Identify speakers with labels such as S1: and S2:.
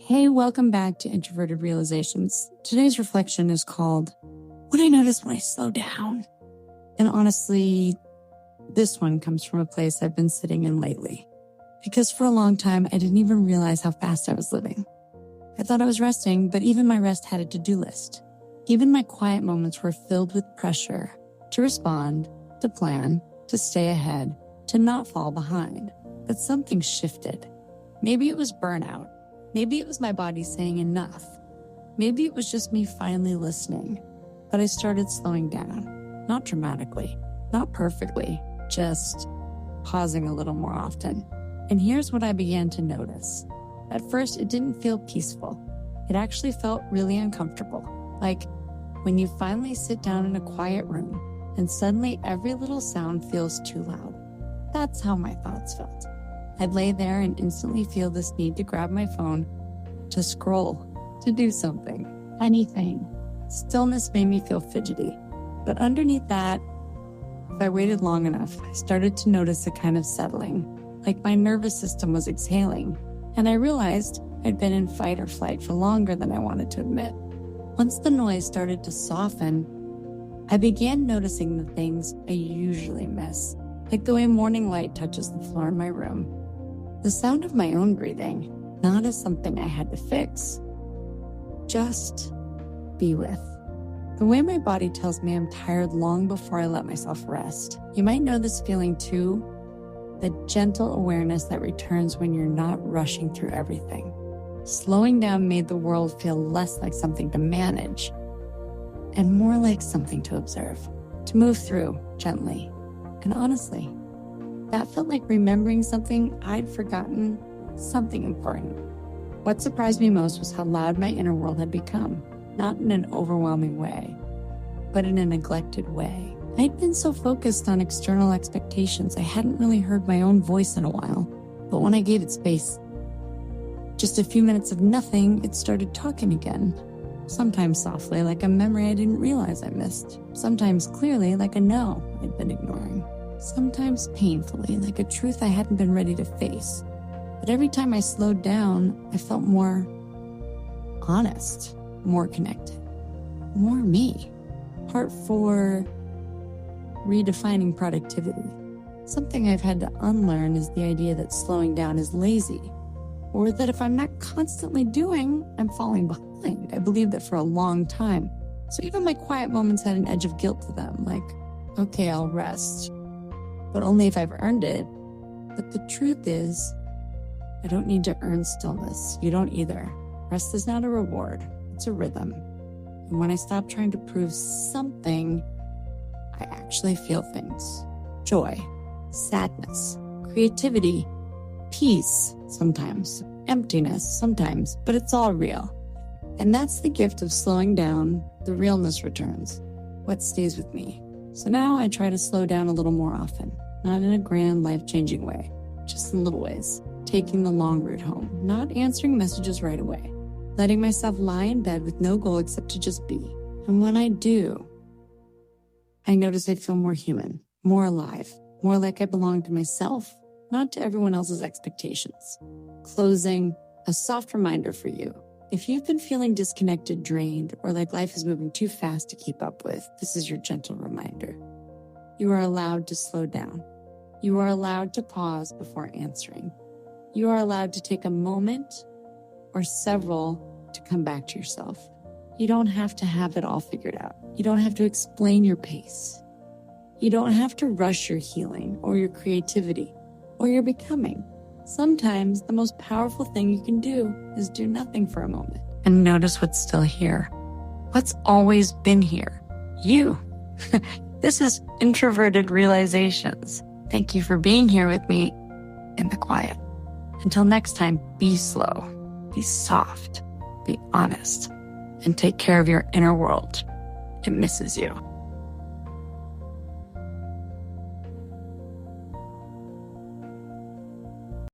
S1: Hey, welcome back to Introverted Realizations. Today's reflection is called, What I Notice When I Slow Down. And honestly, this one comes from a place I've been sitting in lately. Because for a long time, I didn't even realize how fast I was living. I thought I was resting, but even my rest had a to-do list. Even my quiet moments were filled with pressure to respond, to plan, to stay ahead, to not fall behind. But something shifted. Maybe it was burnout. Maybe it was my body saying enough. Maybe it was just me finally listening. But I started slowing down. Not dramatically, not perfectly, just pausing a little more often. And here's what I began to notice. At first, it didn't feel peaceful. It actually felt really uncomfortable. Like when you finally sit down in a quiet room and suddenly every little sound feels too loud. That's how my thoughts felt. I'd lay there and instantly feel this need to grab my phone, to scroll, to do something, anything. Stillness made me feel fidgety. But underneath that, if I waited long enough, I started to notice a kind of settling, like my nervous system was exhaling. And I realized I'd been in fight or flight for longer than I wanted to admit. Once the noise started to soften, I began noticing the things I usually miss, like the way morning light touches the floor in my room. The sound of my own breathing, not as something I had to fix, just be with. The way my body tells me I'm tired long before I let myself rest. You might know this feeling too, the gentle awareness that returns when you're not rushing through everything. Slowing down made the world feel less like something to manage and more like something to observe, to move through gently. And honestly, that felt like remembering something I'd forgotten, something important. What surprised me most was how loud my inner world had become, not in an overwhelming way, but in a neglected way. I'd been so focused on external expectations, I hadn't really heard my own voice in a while. But when I gave it space, just a few minutes of nothing, it started talking again. Sometimes softly, like a memory I didn't realize I missed. Sometimes clearly, like a no I'd been ignoring. Sometimes painfully, like a truth I hadn't been ready to face. But every time I slowed down, I felt more honest, more connected, more me. Part 4, redefining productivity. Something I've had to unlearn is the idea that slowing down is lazy, or that if I'm not constantly doing, I'm falling behind. I believed that for a long time. So even my quiet moments had an edge of guilt to them, like, okay, I'll rest, but only if I've earned it. But the truth is, I don't need to earn stillness. You don't either. Rest is not a reward. It's a rhythm. And when I stop trying to prove something, I actually feel things. Joy, sadness, creativity, peace sometimes, emptiness sometimes, but it's all real. And that's the gift of slowing down. The realness returns. What stays with me? So now I try to slow down a little more often, not in a grand, life-changing way, just in little ways. Taking the long route home, not answering messages right away, letting myself lie in bed with no goal except to just be. And when I do, I notice I feel more human, more alive, more like I belong to myself, not to everyone else's expectations. Closing, a soft reminder for you. If you've been feeling disconnected, drained, or like life is moving too fast to keep up with, this is your gentle reminder. You are allowed to slow down. You are allowed to pause before answering. You are allowed to take a moment or several to come back to yourself. You don't have to have it all figured out. You don't have to explain your pace. You don't have to rush your healing or your creativity or your becoming. Sometimes the most powerful thing you can do is do nothing for a moment and notice what's still here. What's always been here? You. This is Introverted Realizations. Thank you for being here with me in the quiet. Until next time, be slow, be soft, be honest, and take care of your inner world. It misses you.